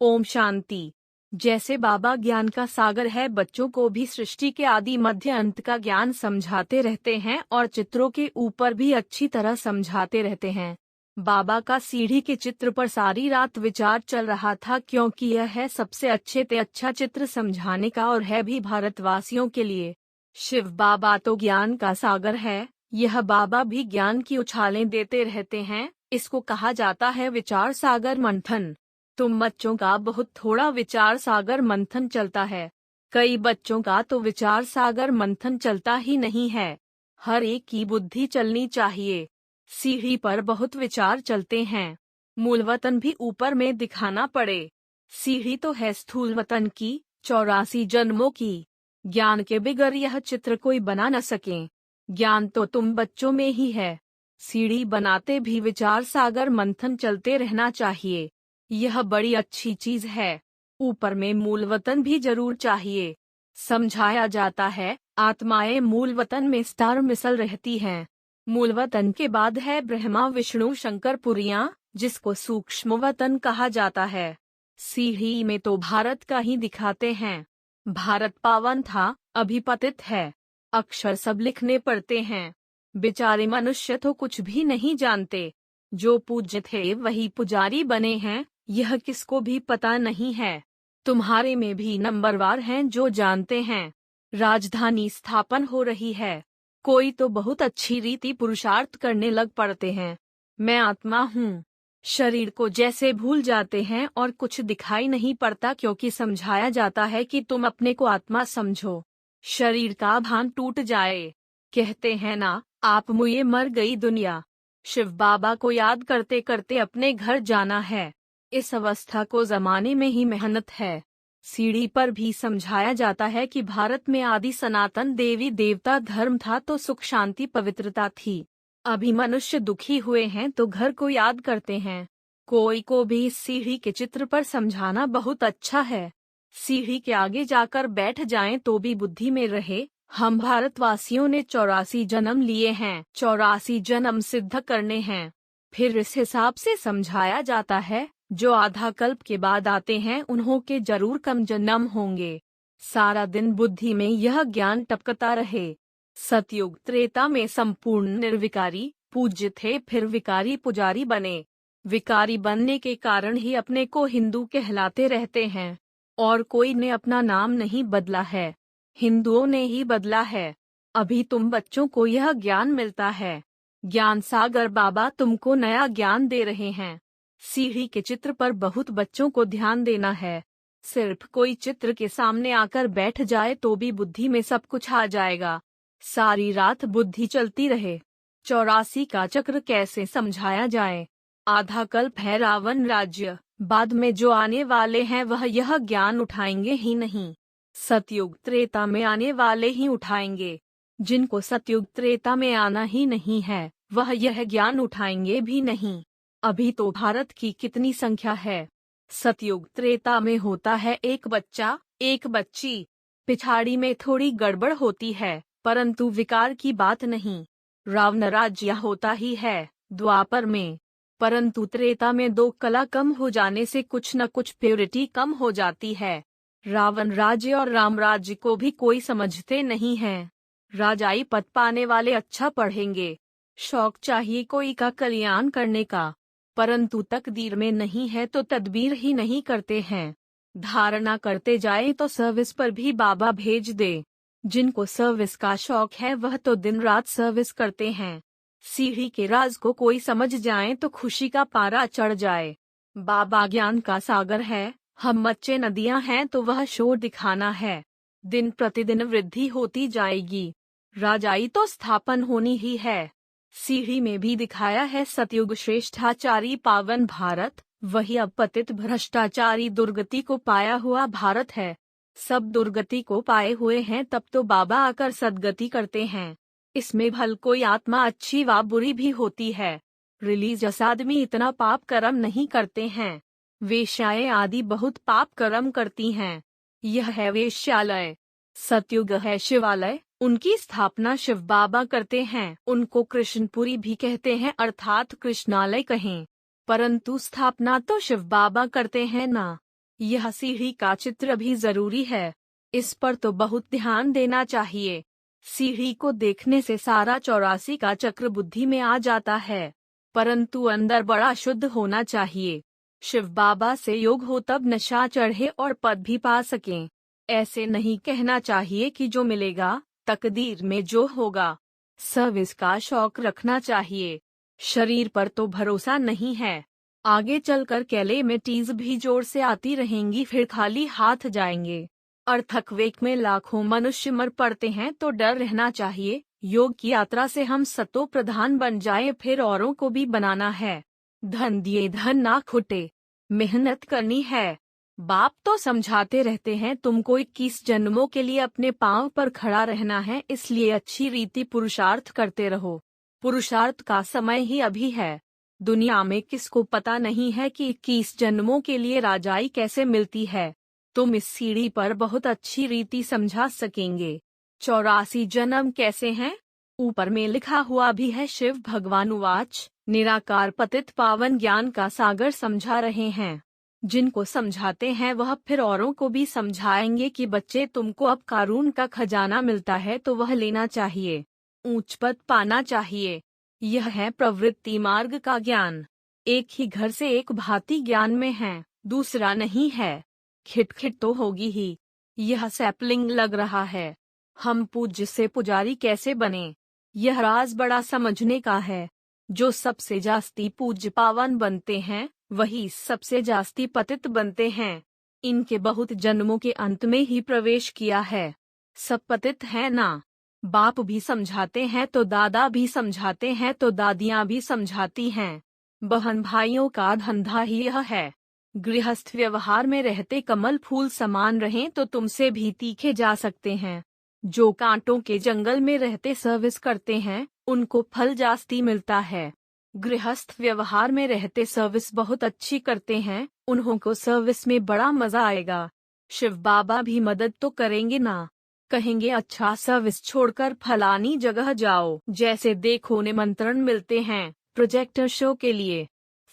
ओम शांति। जैसे बाबा ज्ञान का सागर है, बच्चों को भी सृष्टि के आदि मध्य अंत का ज्ञान समझाते रहते हैं और चित्रों के ऊपर भी अच्छी तरह समझाते रहते हैं। बाबा का सीढ़ी के चित्र पर सारी रात विचार चल रहा था, क्योंकि यह है सबसे अच्छे से अच्छा चित्र समझाने का और है भी भारतवासियों के लिए। शिव बाबा तो ज्ञान का सागर है, यह बाबा भी ज्ञान की उछालें देते रहते हैं। इसको कहा जाता है विचार सागर मंथन। तुम बच्चों का बहुत थोड़ा विचार सागर मंथन चलता है। कई बच्चों का तो विचार सागर मंथन चलता ही नहीं है। हर एक की बुद्धि चलनी चाहिए। सीढ़ी पर बहुत विचार चलते हैं। मूल वतन भी ऊपर में दिखाना पड़े। सीढ़ी तो है स्थूल वतन की, 84 जन्मों की। ज्ञान के बिगर यह चित्र कोई बना न सके। ज्ञान तो तुम बच्चों में ही है। सीढ़ी बनाते भी विचार सागर मंथन चलते रहना चाहिए। यह बड़ी अच्छी चीज है। ऊपर में मूल वतन भी जरूर चाहिए। समझाया जाता है आत्माएं मूल वतन में स्टार मिसल रहती हैं। मूल वतन के बाद है ब्रह्मा विष्णु शंकर पुरियां, जिसको सूक्ष्म वतन कहा जाता है। सीढ़ी में तो भारत का ही दिखाते हैं। भारत पावन था, अभी पतित है। अक्षर सब लिखने पड़ते हैं। बेचारे मनुष्य तो कुछ भी नहीं जानते। जो पूज्य थे वही पुजारी बने हैं, यह किसको भी पता नहीं है। तुम्हारे में भी नंबरवार हैं जो जानते हैं। राजधानी स्थापन हो रही है। कोई तो बहुत अच्छी रीति पुरुषार्थ करने लग पड़ते हैं। मैं आत्मा हूँ। शरीर को जैसे भूल जाते हैं और कुछ दिखाई नहीं पड़ता, क्योंकि समझाया जाता है कि तुम अपने को आत्मा समझो। शरीर का भान टूट जाए। कहते हैं ना, आप मुझे मर गई दुनिया। शिव बाबा को याद करते करते अपने घर जाना है। इस अवस्था को जमाने में ही मेहनत है। सीढ़ी पर भी समझाया जाता है कि भारत में आदि सनातन देवी देवता धर्म था तो सुख शांति पवित्रता थी। अभी मनुष्य दुखी हुए हैं तो घर को याद करते हैं। कोई को भी इस सीढ़ी के चित्र पर समझाना बहुत अच्छा है। सीढ़ी के आगे जाकर बैठ जाएं तो भी बुद्धि में रहे, हम भारतवासियों ने 84 जन्म लिए हैं, 84 जन्म सिद्ध करने हैं। फिर इस हिसाब से समझाया जाता है, जो आधा कल्प के बाद आते हैं उन्हों के जरूर कम जन्म होंगे। सारा दिन बुद्धि में यह ज्ञान टपकता रहे। सतयुग त्रेता में संपूर्ण निर्विकारी पूज्य थे, फिर विकारी पुजारी बने। विकारी बनने के कारण ही अपने को हिंदू कहलाते रहते हैं। और कोई ने अपना नाम नहीं बदला है, हिंदुओं ने ही बदला है। अभी तुम बच्चों को यह ज्ञान मिलता है। ज्ञान सागर बाबा तुमको नया ज्ञान दे रहे हैं। सीढ़ी के चित्र पर बहुत बच्चों को ध्यान देना है। सिर्फ कोई चित्र के सामने आकर बैठ जाए तो भी बुद्धि में सब कुछ आ जाएगा। सारी रात बुद्धि चलती रहे। 84 का चक्र कैसे समझाया जाए। आधा कल्प है रावण राज्य, बाद में जो आने वाले हैं वह यह ज्ञान उठाएंगे ही नहीं। सतयुग त्रेता में आने वाले ही उठाएंगे। जिनको सतयुग त्रेता में आना ही नहीं है, वह यह ज्ञान उठाएंगे भी नहीं। अभी तो भारत की कितनी संख्या है। सतयुग त्रेता में होता है एक बच्चा, एक बच्ची। पिछाड़ी में थोड़ी गड़बड़ होती है, परंतु विकार की बात नहीं। रावण राज्य होता ही है द्वापर में, परंतु त्रेता में 2 कला कम हो जाने से कुछ न कुछ प्योरिटी कम हो जाती है। रावण राज्य और राम राज्य को भी कोई समझते नहीं है। राजाई पद पाने वाले अच्छा पढ़ेंगे। शौक चाहिए कोई का कल्याण करने का, परंतु तकदीर में नहीं है तो तदबीर ही नहीं करते हैं। धारणा करते जाए तो सर्विस पर भी बाबा भेज दे। जिनको सर्विस का शौक है वह तो दिन रात सर्विस करते हैं। सीढ़ी के राज को कोई समझ जाए तो खुशी का पारा चढ़ जाए। बाबा ज्ञान का सागर है, हम बच्चे नदियां हैं तो वह शोर दिखाना है। दिन प्रतिदिन वृद्धि होती जाएगी। राजाई तो स्थापन होनी ही है। सीढ़ी में भी दिखाया है सतयुग श्रेष्ठाचारी पावन भारत, वही अब पतित भ्रष्टाचारी दुर्गति को पाया हुआ भारत है। सब दुर्गति को पाए हुए हैं, तब तो बाबा आकर सदगति करते हैं। इसमें भल कोई आत्मा अच्छी व बुरी भी होती है। रिलीजियस आदमी इतना पाप कर्म नहीं करते हैं। वेश्याएं आदि बहुत पाप कर्म करती हैं। यह है वेश्यालय। सतयुग है शिवालय, उनकी स्थापना शिव बाबा करते हैं। उनको कृष्णपुरी भी कहते हैं, अर्थात कृष्णालय कहें, परंतु स्थापना तो शिव बाबा करते हैं ना। यह सीढ़ी का चित्र भी जरूरी है, इस पर तो बहुत ध्यान देना चाहिए। सीढ़ी को देखने से सारा 84 का चक्र बुद्धि में आ जाता है, परंतु अंदर बड़ा शुद्ध होना चाहिए। शिव बाबा से योग हो तब नशा चढ़े और पद भी पा सकें। ऐसे नहीं कहना चाहिए कि जो मिलेगा तकदीर में जो होगा। सर्विस का शौक रखना चाहिए। शरीर पर तो भरोसा नहीं है, आगे चलकर कैलेमिटीज भी जोर से आती रहेंगी, फिर खाली हाथ जाएंगे। अर्थक्वेक में लाखों मनुष्य मर पड़ते हैं तो डर रहना चाहिए। योग की यात्रा से हम सतो प्रधान बन जाए, फिर औरों को भी बनाना है। धन दिए धन ना खुटे, मेहनत करनी है। बाप तो समझाते रहते हैं तुमको 21 जन्मों के लिए अपने पांव पर खड़ा रहना है, इसलिए अच्छी रीति पुरुषार्थ करते रहो। पुरुषार्थ का समय ही अभी है। दुनिया में किसको पता नहीं है कि 21 जन्मों के लिए राजाई कैसे मिलती है। तुम इस सीढ़ी पर बहुत अच्छी रीति समझा सकेंगे। 84 जन्म कैसे हैं? ऊपर में लिखा हुआ भी है। शिव भगवान उवाच, निराकार पतित पावन ज्ञान का सागर समझा रहे हैं। जिनको समझाते हैं वह फिर औरों को भी समझाएंगे कि बच्चे तुमको अब कारून का खजाना मिलता है तो वह लेना चाहिए, ऊंच पद पाना चाहिए। यह है प्रवृत्ति मार्ग का ज्ञान। एक ही घर से एक भांति ज्ञान में है, दूसरा नहीं है। खिटखिट तो होगी ही। यह सैपलिंग लग रहा है। हम पूज्य से पुजारी कैसे बने, यह राज बड़ा समझने का है। जो सबसे जास्ती पूज्य पावन बनते हैं वही सबसे जास्ती पतित बनते हैं। इनके बहुत जन्मों के अंत में ही प्रवेश किया है। सब पतित है ना। बाप भी समझाते हैं तो दादा भी समझाते हैं तो दादियाँ भी समझाती हैं। बहन भाइयों का धंधा ही यह है। गृहस्थ व्यवहार में रहते कमल फूल समान रहें तो तुमसे भी तीखे जा सकते हैं। जो कांटों के जंगल में रहते सर्विस करते हैं उनको फल जास्ती मिलता है। गृहस्थ व्यवहार में रहते सर्विस बहुत अच्छी करते हैं, उन्हों को सर्विस में बड़ा मजा आएगा। शिव बाबा भी मदद तो करेंगे ना। कहेंगे अच्छा सर्विस छोड़कर फलानी जगह जाओ, जैसे देखो निमंत्रण मिलते हैं प्रोजेक्टर शो के लिए।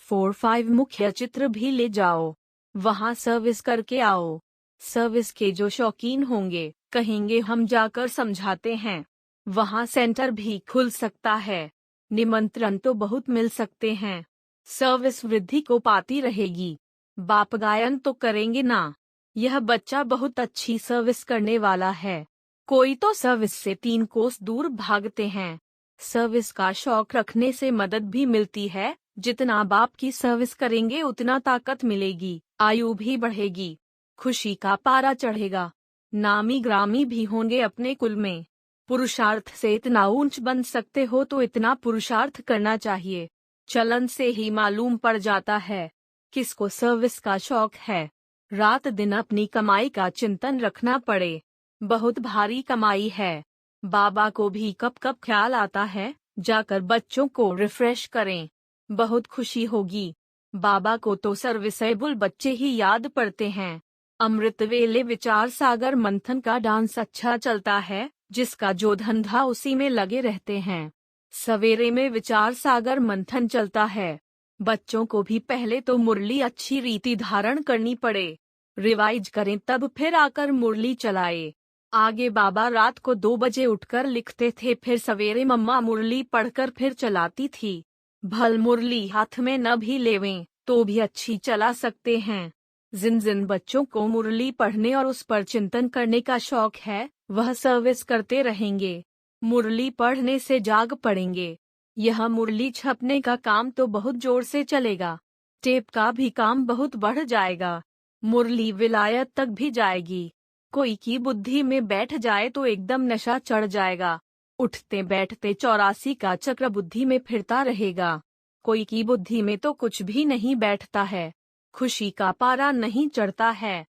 4-5 मुख्य चित्र भी ले जाओ, वहाँ सर्विस करके आओ। सर्विस के जो शौकीन होंगे कहेंगे हम जाकर समझाते हैं। वहाँ सेंटर भी खुल सकता है, निमंत्रण तो बहुत मिल सकते हैं। सर्विस वृद्धि को पाती रहेगी। बाप गायन तो करेंगे ना। यह बच्चा बहुत अच्छी सर्विस करने वाला है। कोई तो सर्विस से 3 कोस दूर भागते हैं। सर्विस का शौक रखने से मदद भी मिलती है। जितना बाप की सर्विस करेंगे उतना ताकत मिलेगी, आयु भी बढ़ेगी, खुशी का पारा चढ़ेगा, नामी ग्रामी भी होंगे अपने कुल में। पुरुषार्थ से इतना ऊंच बन सकते हो तो इतना पुरुषार्थ करना चाहिए। चलन से ही मालूम पड़ जाता है किसको सर्विस का शौक है। रात दिन अपनी कमाई का चिंतन रखना पड़े। बहुत भारी कमाई है। बाबा को भी कब कब ख्याल आता है जाकर बच्चों को रिफ्रेश करें, बहुत खुशी होगी। बाबा को तो सर्विसेबल बच्चे ही याद पड़ते हैं। अमृत वेले विचार सागर मंथन का डांस अच्छा चलता है, जिसका जो धंधा उसी में लगे रहते हैं। सवेरे में विचार सागर मंथन चलता है। बच्चों को भी पहले तो मुरली अच्छी रीति धारण करनी पड़े, रिवाइज करें तब फिर आकर मुरली चलाए। आगे बाबा रात को 2 बजे उठकर लिखते थे, फिर सवेरे मम्मा मुरली पढ़कर फिर चलाती थी। भल मुरली हाथ में न भी लेवें तो भी अच्छी चला सकते हैं। जिन जिन बच्चों को मुरली पढ़ने और उस पर चिंतन करने का शौक है वह सर्विस करते रहेंगे। मुरली पढ़ने से जाग पड़ेंगे। यह मुरली छपने का काम तो बहुत जोर से चलेगा। टेप का भी काम बहुत बढ़ जाएगा। मुरली विलायत तक भी जाएगी। कोई की बुद्धि में बैठ जाए तो एकदम नशा चढ़ जाएगा। उठते बैठते 84 का चक्र बुद्धि में फिरता रहेगा। कोई की बुद्धि में तो कुछ भी नहीं बैठता है, खुशी का पारा नहीं चढ़ता है।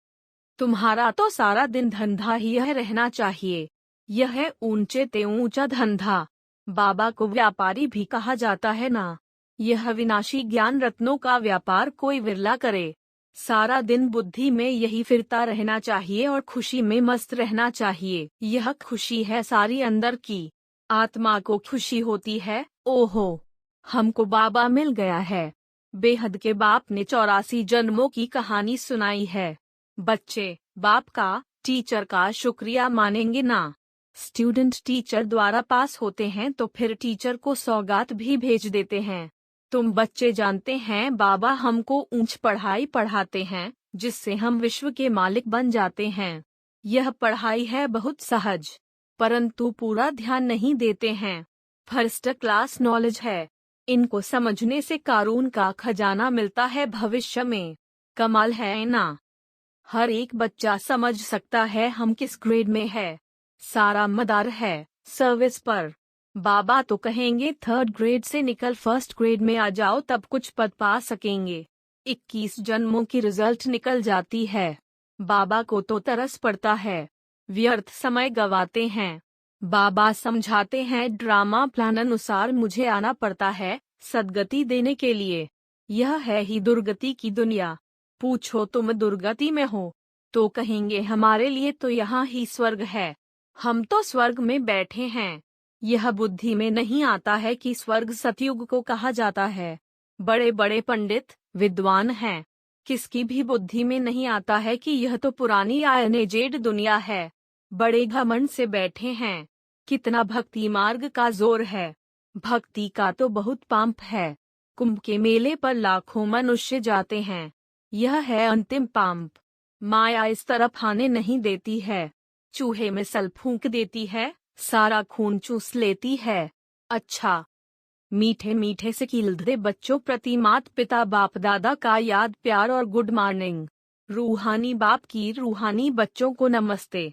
तुम्हारा तो सारा दिन धंधा ही यह रहना चाहिए। यह है ऊंचे ते ऊंचा धंधा। बाबा को व्यापारी भी कहा जाता है ना। यह विनाशी ज्ञान रत्नों का व्यापार कोई विरला करे। सारा दिन बुद्धि में यही फिरता रहना चाहिए और खुशी में मस्त रहना चाहिए। यह खुशी है सारी अंदर की। आत्मा को खुशी होती है, ओहो हमको बाबा मिल गया है। बेहद के बाप ने 84 जन्मों की कहानी सुनाई है। बच्चे बाप का, टीचर का शुक्रिया मानेंगे ना। स्टूडेंट टीचर द्वारा पास होते हैं तो फिर टीचर को सौगात भी भेज देते हैं। तुम बच्चे जानते हैं बाबा हमको ऊंच पढ़ाई पढ़ाते हैं जिससे हम विश्व के मालिक बन जाते हैं। यह पढ़ाई है बहुत सहज, परंतु पूरा ध्यान नहीं देते हैं। फर्स्ट क्लास नॉलेज है, इनको समझने से कारून का खजाना मिलता है भविष्य में। कमाल है ना। हर एक बच्चा समझ सकता है हम किस ग्रेड में है। सारा मदार है सर्विस पर। बाबा तो कहेंगे थर्ड ग्रेड से निकल फर्स्ट ग्रेड में आ जाओ तब कुछ पद पा सकेंगे। 21 जन्मों की रिजल्ट निकल जाती है। बाबा को तो तरस पड़ता है, व्यर्थ समय गवाते हैं। बाबा समझाते हैं ड्रामा प्लान अनुसार मुझे आना पड़ता है सदगति देने के लिए। यह है ही दुर्गति की दुनिया। पूछो तुम दुर्गति में हो तो कहेंगे हमारे लिए तो यहाँ ही स्वर्ग है, हम तो स्वर्ग में बैठे हैं। यह बुद्धि में नहीं आता है कि स्वर्ग सतयुग को कहा जाता है। बड़े बड़े पंडित विद्वान हैं, किसकी भी बुद्धि में नहीं आता है कि यह तो पुरानी आयनेजेड दुनिया है। बड़े घमंड से बैठे हैं। कितना भक्ति मार्ग का जोर है। भक्ति का तो बहुत पांप है। कुंभ के मेले पर लाखों मनुष्य जाते हैं। यह है अंतिम पांप। माया इस तरफ आने नहीं देती है। चूहे में सल फूंक देती है, सारा खून चूस लेती है। अच्छा, मीठे मीठे से खिलते बच्चों प्रति माता पिता बाप दादा का याद प्यार और गुड मॉर्निंग। रूहानी बाप की रूहानी बच्चों को नमस्ते।